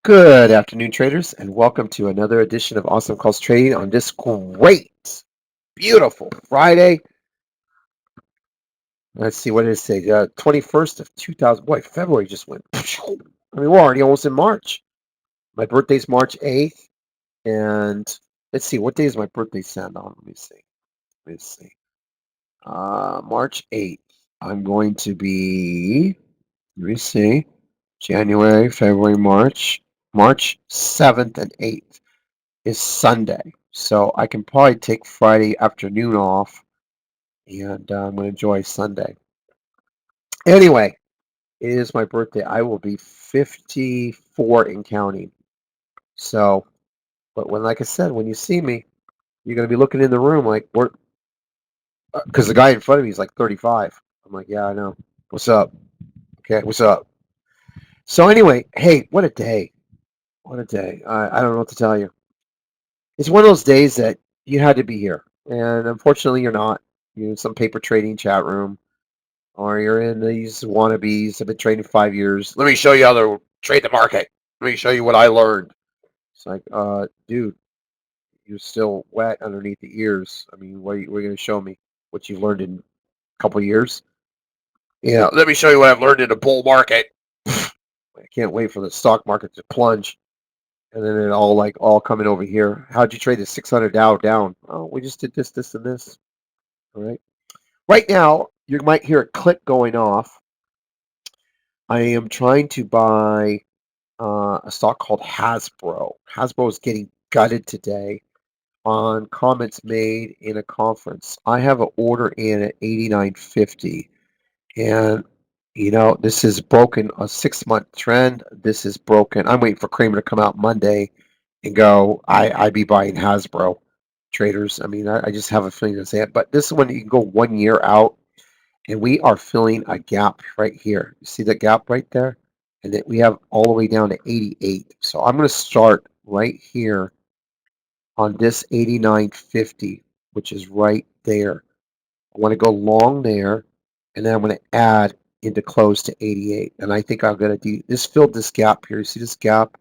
Good afternoon, traders, and welcome to another edition of Awesome Calls Trading on this great, beautiful Friday. Let's see, what did it say? 21st of 2000. Boy, February just went. I mean, we're already almost in March. My birthday's March 8th, and let's see, what day is my birthday stand on? Let me see. March 8th. I'm going to be, let me see, January, February, March 7th and 8th. Is Sunday. So I can probably take Friday afternoon off and I'm going to enjoy Sunday. Anyway, it is my birthday. I will be 54 and counting. So, but when, like I said, when you see me, you're going to be looking in the room like, because the guy in front of me is like 35. I'm like, yeah, I know. What's up? Okay, what's up? So anyway, hey, what a day. What a day. I don't know what to tell you. It's one of those days that you had to be here. And unfortunately, you're not. You're in some paper trading chat room, or you're in these wannabes have been trading 5 years. Let me show you how to trade the market. Let me show you what I learned. It's like, dude, you're still wet underneath the ears. I mean, what are you going to show me? What you've learned in a couple of years? Yeah, let me show you what I've learned in a bull market. I can't wait for the stock market to plunge. And then it all coming over here. How'd you trade the 600 Dow down? Oh, we just did this, this, and this. All right. Right now, you might hear a click going off. I am trying to buy a stock called Hasbro. Hasbro is getting gutted today on comments made in a conference. I have an order in at 89.50, and this is broken a 6-month trend. This is broken. I'm waiting for Kramer to come out Monday and go, I'd be buying Hasbro traders. I mean, I just have a feeling to say it, but this is when you can go 1 year out. And we are filling a gap right here. You see the gap right there? And then we have all the way down to 88. So I'm going to start right here on this 89.50, which is right there. I want to go long there, and then I'm going to add into close to 88. And I think I'm going to do this, filled this gap here. You see this gap?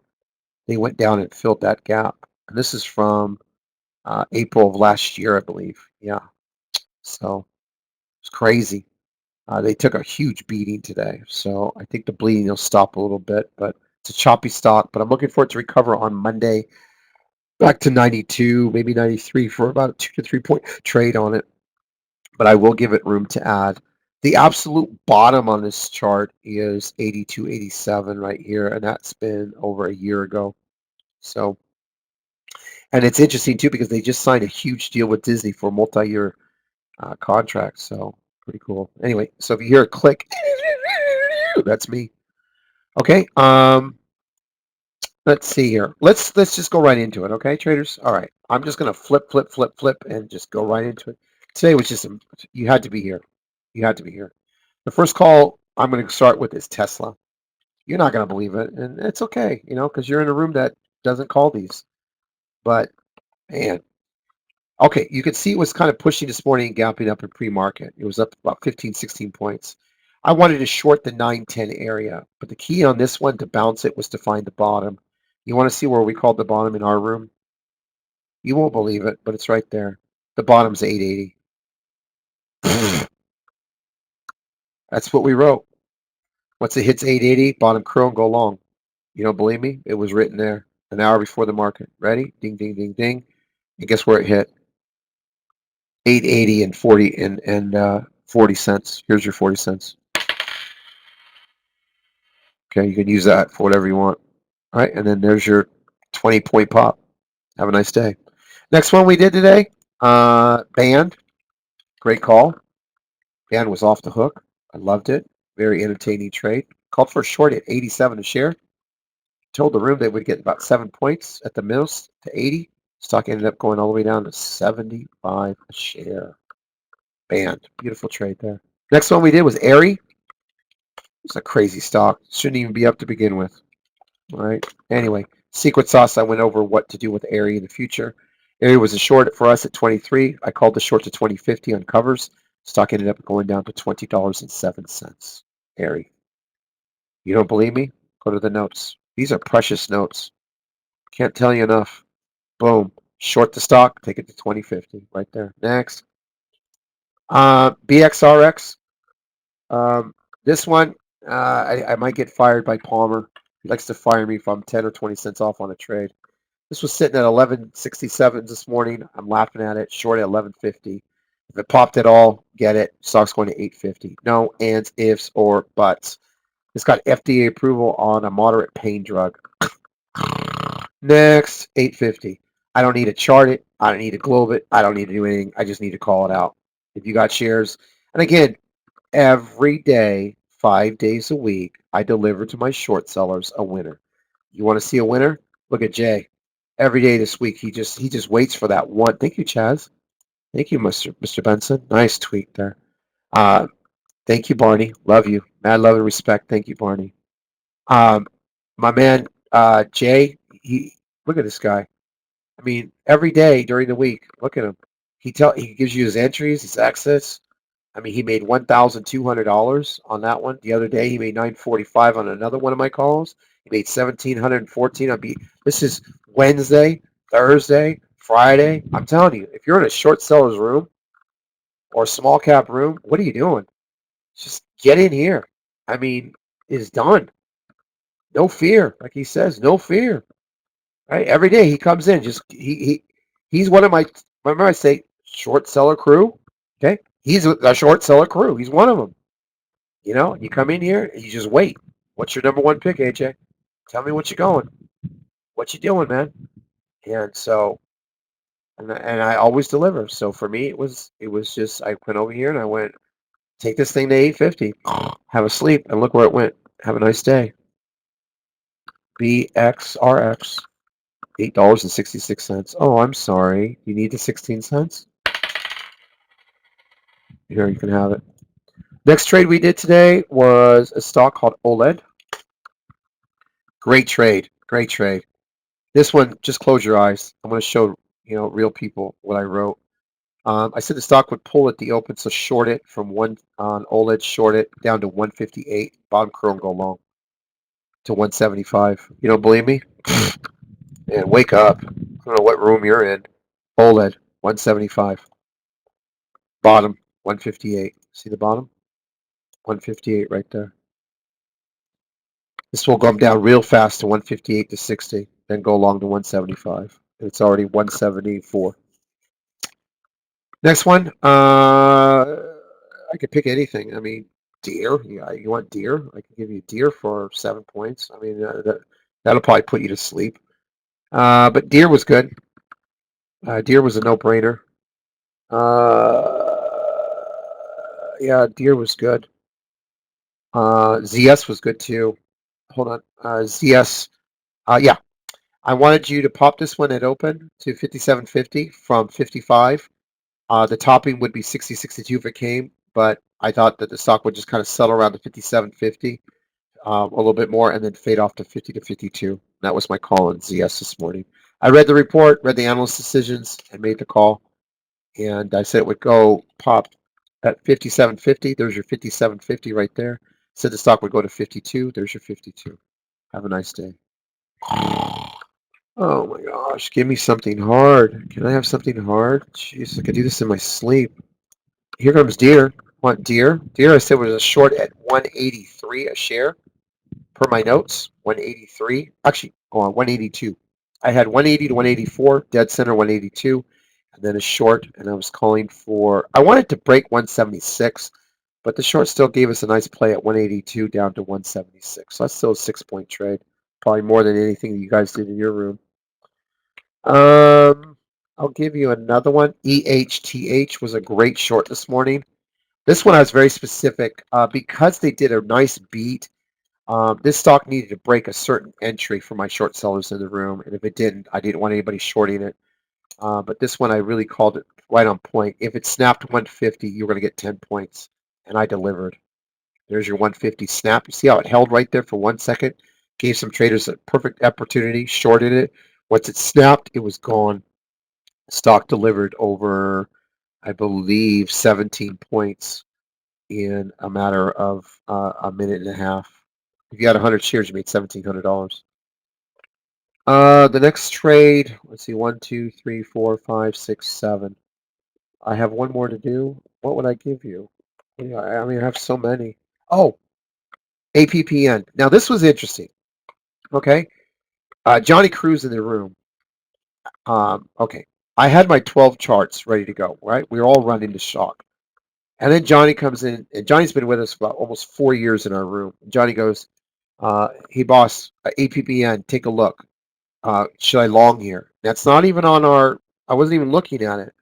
They went down and filled that gap. And this is from April of last year, I believe. Yeah. So it's crazy. They took a huge beating today, so I think the bleeding will stop a little bit, but it's a choppy stock. But I'm looking for it to recover on Monday back to 92, maybe 93 for about a 2 to 3 point trade on it. But I will give it room to add. The absolute bottom on this chart is 82.87 right here, and that's been over a year ago. So, and it's interesting too because they just signed a huge deal with Disney for a multi-year contract. So pretty cool. Anyway, so if you hear a click, that's me. Okay. Let's see here. Let's just go right into it. Okay, traders. All right. I'm just gonna flip, and just go right into it. Today was just you had to be here. You had to be here. The first call I'm going to start with is Tesla. You're not going to believe it, and it's okay, because you're in a room that doesn't call these. But man, okay, you could see it was kind of pushing this morning and gapping up in pre-market. It was up about 15, 16 points. I wanted to short the 910 area, but the key on this one to bounce it was to find the bottom. You want to see where we called the bottom in our room? You won't believe it, but it's right there. The bottom's 880. That's what we wrote. Once it hits 880, bottom curl and go long. You don't believe me? It was written there an hour before the market. Ready? Ding, ding, ding, ding. And guess where it hit? 880 and 40 cents. Here's your 40 cents. Okay, you can use that for whatever you want. All right, and then there's your 20-point pop. Have a nice day. Next one we did today, Band. Great call. Band was off the hook. I loved it. Very entertaining trade. Called for a short at 87 a share. Told the room they would get about 7 points at the most to 80. Stock ended up going all the way down to 75 a share. Band. Beautiful trade there. Next one we did was Airy. It's a crazy stock. Shouldn't even be up to begin with. All right. Anyway, secret sauce. I went over what to do with Airy in the future. Airy was a short for us at 23. I called the short to 20.50 on covers. Stock ended up going down to $20.07. Airy. You don't believe me? Go to the notes. These are precious notes. Can't tell you enough. Boom. Short the stock, take it to 2050 right there. Next. BXRX. This one, I might get fired by Palmer. He likes to fire me if I'm 10 or 20 cents off on a trade. This was sitting at 1167 this morning. I'm laughing at it. Short at 1150. If it popped at all, get it. Stock's going to 850. No ands, ifs, or buts. It's got FDA approval on a moderate pain drug. Next, 850. I don't need to chart it. I don't need to globe it. I don't need to do anything. I just need to call it out. If you got shares, and again, every day, 5 days a week, I deliver to my short sellers a winner. You want to see a winner? Look at Jay. Every day this week, he just waits for that one. Thank you, Chaz. Thank you, Mr. Benson. Nice tweet there. Thank you, Barney. Love you. Mad love and respect. Thank you, Barney. My man, Jay. Look at this guy. I mean, every day during the week, look at him. He gives you his entries, his exits. I mean, he made $1,200 on that one. The other day, he made $945 on another one of my calls. He made $1,714 on B. This is Wednesday, Thursday, Friday. I'm telling you, if you're in a short seller's room or small cap room, what are you doing? Just get in here. I mean, it's done. No fear, like he says, no fear. Right? Every day he comes in. He's one of my. Remember I say short seller crew. Okay, he's a short seller crew. He's one of them. You come in here and you just wait. What's your number one pick, AJ? Tell me what you're going. What you doing, man? And so, and I always deliver. So for me, it was just I went over here and I went take this thing to 850, have a sleep, and look where it went. Have a nice day. BXRX, $8.66. Oh, I'm sorry. You need the 16 cents? Here, you can have it. Next trade we did today was a stock called OLED. Great trade. Great trade. This one, just close your eyes. I'm going to show real people what I wrote. I said the stock would pull at the open, so short it from one on OLED, short it down to 158. Bottom curl and go long to 175. You don't believe me? Man, wake up. I don't know what room you're in. OLED, 175. Bottom, 158. See the bottom? 158 right there. This will come down real fast to 158 to 60, then go along to 175. It's already 174. Next one, I could pick anything. I mean, deer. Yeah, you want deer? I can give you deer for 7 points. I mean, that'll probably put you to sleep. But deer was good. Deer was a no-brainer. Yeah, deer was good. ZS was good too. Hold on. ZS. Yeah. I wanted you to pop this one at open to 57.50 from 55. The topping would be 60.62 if it came, but I thought that the stock would just kind of settle around the 57.50, a little bit more, and then fade off to 50 to 52. That was my call on ZS this morning. I read the report, read the analyst decisions, and made the call. And I said it would go pop at 57.50. There's your 57.50 right there. Said the stock would go to 52. There's your 52. Have a nice day. Oh my gosh, give me something hard. Can I have something hard? Jeez, I could do this in my sleep. Here comes deer. Want deer? Deer I said was a short at 183 a share per my notes. 183. Actually, hold on, 182. I had 180 to 184, dead center 182, and then a short, and I was calling for, I wanted to break 176, but the short still gave us a nice play at 182 down to 176. So that's still a 6-point trade. Probably more than anything that you guys did in your room. I'll give you another one. EHTH was a great short this morning. This one I was very specific because they did a nice beat. This stock needed to break a certain entry for my short sellers in the room, and if it didn't, I didn't want anybody shorting it. But this one I really called it right on point. If it snapped 150, you were going to get 10 points, and I delivered. There's your 150 snap. You see how it held right there for 1 second? Gave some traders a perfect opportunity, shorted it. Once it snapped, it was gone. Stock delivered over, I believe, 17 points in a matter of a minute and a half. If you had 100 shares, you made $1,700. The next trade, let's see, 1, 2, 3, 4, 5, 6, 7. I have one more to do. What would I give you? Yeah, I mean, I have so many. Oh, APPN. Now, this was interesting. Okay. Johnny Cruz in the room. Okay. I had my 12 charts ready to go, right? We were all running the shock. And then Johnny comes in, and Johnny's been with us for about almost 4 years in our room. Johnny goes, hey, boss, APPN, take a look. Should I long here? That's not even on our, I wasn't even looking at it.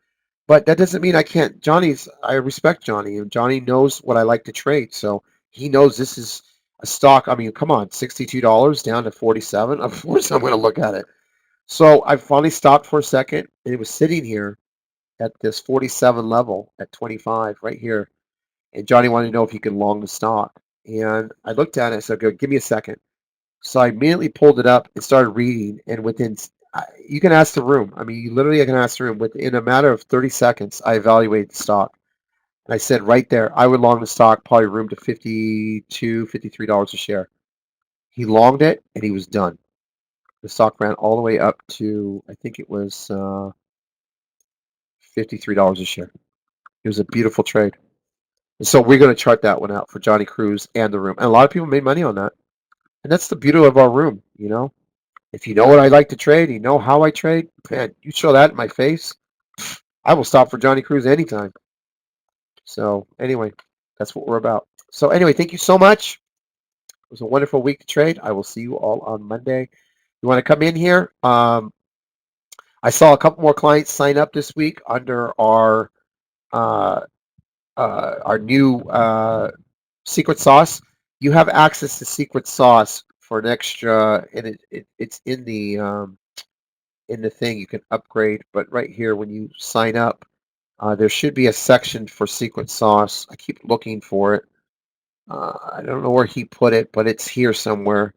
But that doesn't mean I can't. I respect Johnny, and Johnny knows what I like to trade. So he knows this is a stock. I mean, come on, $62 down to 47. Of course, I'm going to look at it. So I finally stopped for a second, and it was sitting here at this 47 level at 25 right here. And Johnny wanted to know if he could long the stock. And I looked at it and said, "Go, give me a second." So I immediately pulled it up and started reading. And you can ask the room. I mean, you literally can ask the room. Within a matter of 30 seconds, I evaluated the stock. And I said right there, I would long the stock, probably room to $52, $53 a share. He longed it, and he was done. The stock ran all the way up to, I think it was $53 a share. It was a beautiful trade. And so we're going to chart that one out for Johnny Cruz and the room. And a lot of people made money on that. And that's the beauty of our room, you know. If you know what I like to trade, you know how I trade, man, you show that in my face, I will stop for Johnny Cruz anytime. So anyway, that's what we're about. So anyway, thank you so much. It was a wonderful week to trade. I will see you all on Monday. You want to come in here? I saw a couple more clients sign up this week under uh, our new secret sauce. You have access to secret sauce for an extra, and it's in the thing. You can upgrade, but right here when you sign up, there should be a section for secret sauce. I keep looking for it. I don't know where he put it, but it's here somewhere.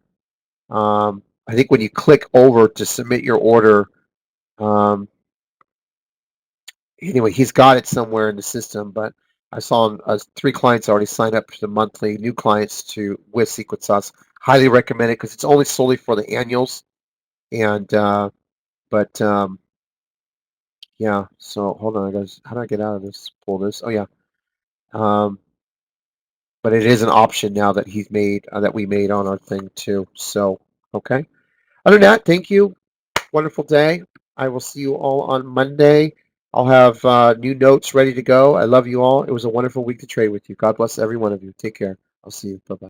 I think when you click over to submit your order, um, anyway, he's got it somewhere in the system. But I saw 3 clients already signed up for the monthly, new clients with secret sauce. Highly recommend it because it's only solely for the annuals. And but yeah. So hold on, guys. How do I get out of this? Pull this. Oh yeah. Um, but it is an option now that he's made that we made on our thing too. So okay. Other than that, thank you. Wonderful day. I will see you all on Monday. I'll have new notes ready to go. I love you all. It was a wonderful week to trade with you. God bless every one of you. Take care. I'll see you. Bye bye.